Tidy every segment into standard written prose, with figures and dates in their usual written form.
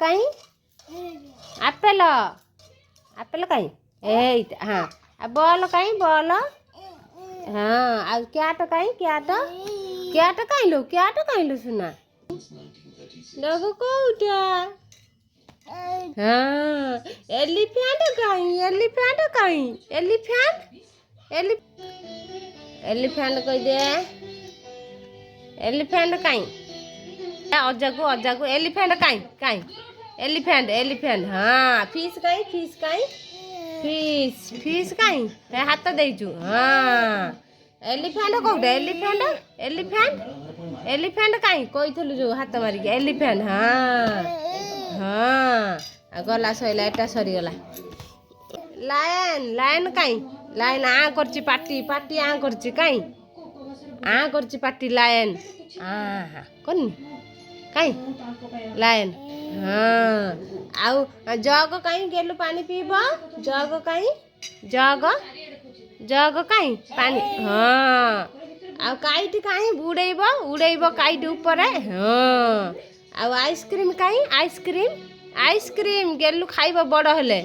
कहीं apple apple कहीं ए हाँ आ बॉल कहीं बॉल हाँ आ कैट कहीं कैट कहीं लो सुना देखो कोउटा हाँ एलिफेंट कहीं एलिफेंट कह दे एलिफेंट कहीं अजा को एलिफेंट कहीं एलिफेंट हाँ फिश कहीं फिश कहीं हाथ देचु हाँ एलिफेंट कौटे एलिफेंट कहीं कही जो हाथ मारिक एलिफेंट हाँ हाँ गला सैला एटा सरीगला लायन कहीं लायन आ कर पाटी आ कर पाटी लायन हाँ कौन कहीं लायन हाँ आउ जग कहीं गेलु पानी पीब जग कहीं पानी हाँ आउ काइट कहीं उड़ेब काइट ऊपर हाँ आउ आइसक्रीम कहीं आइसक्रीम गेलु खाइब बड़ हेले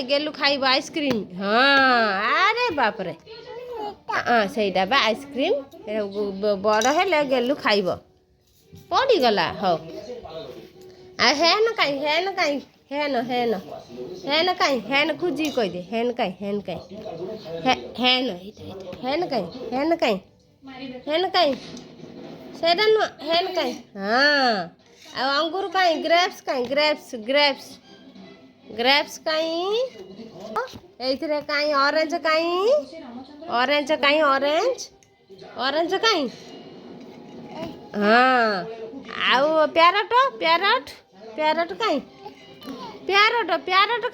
गेलु खाइब आइसक्रीम हाँ अरे बाप रे हाँ सहीटा बा आइसक्रीम बड़ हेले गेलु खाइब पड़गला हो हेन कहीं हेन खुजी कह दे हेन कहीं सेटा नुह हेन कहीं हाँ आ अंगूर कहीं ग्रेप्स कहीं एथरे कहीं ऑरेंज कहीं ऑरेंज कहीं हाँ आउ प्यारट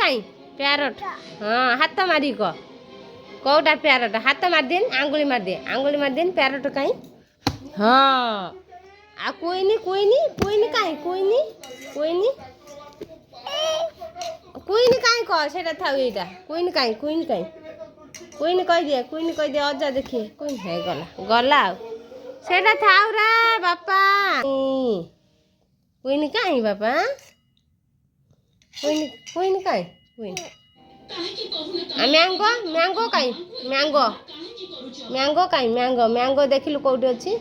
कहीं प्यारट हाँ हाथ मारी कौटा प्यारट हाथ मारदेन आंगुली मारदेन प्यारट कहीं हाँ आ कोईनी कहीं कहीं कह सेटा थाउ एटा कुइन कहीं कह दिए अजा देखिए कुइन है गला सेटा थाउ रे बापा कुइन कहीं बापा कुइन कहीं मैंगो कहीं मैंगो देखिलु कौटी अच्छी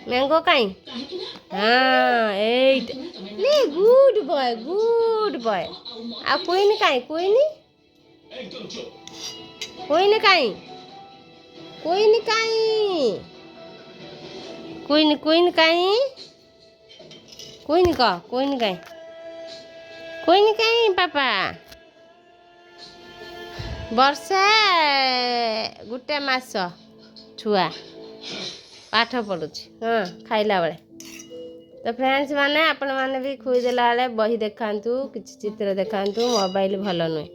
मैंगो कहीं हाँ एट ले गुड बॉय आ कुइन कहीं पापा वर्षे गोटे मास छुआ पाठ पढ़ुची हाँ खाइला बेले तो फ्रेंड्स माने आपण माने भी खुई देला बेले बही देखांतु किछि चित्र देखांतु मोबाइल भल नुहे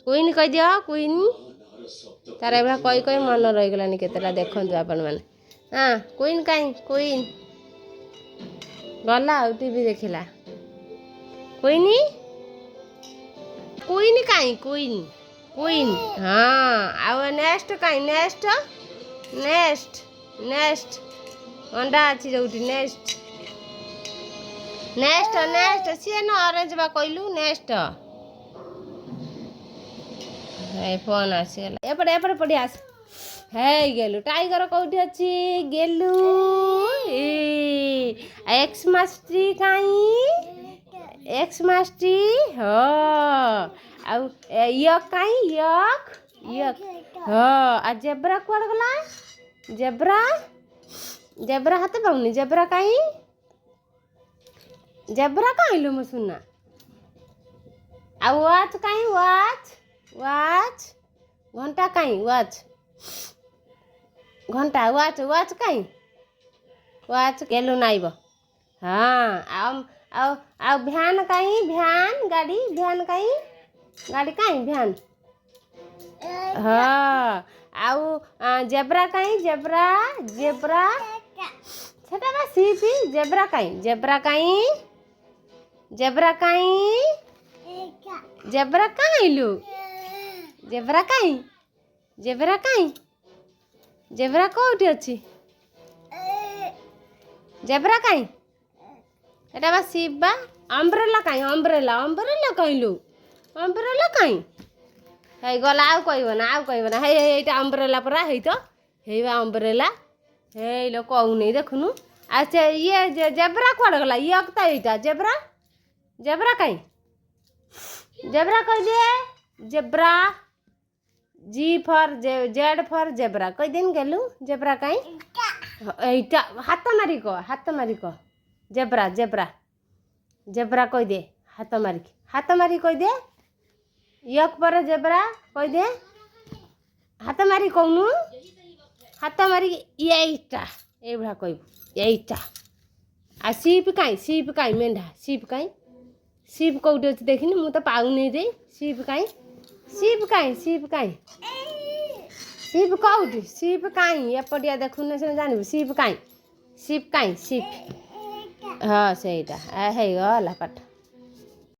क्वीन कह दियो क्वीन तार एभा कही मन रही गलानी केतेला देखंतु आपण माने हाँ क्वीन क्वीन गला टीवी देखिला क्वीन हाँ आ नेक्स्ट नेक्स्ट अंडा अच्छी जो नेक्स्ट सी न ऑरेंज बा कहलु नेक्स्ट फोन आसीगला एपटे पड़ी आस है गेलु टाइगर कौटी अच्छी गेलु एक्समास ट्री हाँ आउ यक कहीं यक हाँ आ जेब्रा कुआड़ गला जेब्रा हाथ पाऊनी जेब्रा कहीं लो मो सुना आ वाच कहीं वाच घंटा कहीं वाच कहीं वाच गेलु नाइब हाँ आ भ्यान कहीं गाड़ी कहीं भ्यान हाँ आउ जेब्रा कहीं जेब्रा सेटा बा सीपी जेब्रा कहीं लो जेब्रा कौटी अच्छी जेब्रा कहीं एटा बा सिप बा अम्ब्रेला कहीं अम्ब्रेला अम्ब्रेला कहीं लो अम्ब्रेला कहीं हे गला आउ कहब ना हे एटा अम्ब्रेला परा हे तो हे बा अम्ब्रेला हे लो कहू नहीं देखुनु अच्छा ये जेब्रा कुआड़ गला ये अक्ता एटा जेब्रा जेब्रा कहीं जेब्रा कह दे जेब्रा जी फॉर जेड फॉर जेब्रा कई दिन गेलु जेब्रा कहीं एटा हाथ मारी को जेब्रा जेब्रा जेब्रा कह दे हाथ मारी कह दे यक पर जेब्रा कह दे हाथ मारी कहनु हाथ मारी एटा ए भा कहबू एटा आ सीप कहीं मेंढा सीप कौटे अच्छी देखनी मु तो पाऊनी रे सीप कहीं सीप कौटी सीप कहीं एपटिया देखुन से जानबू सीप कहीं हाँ से है गला पाठ।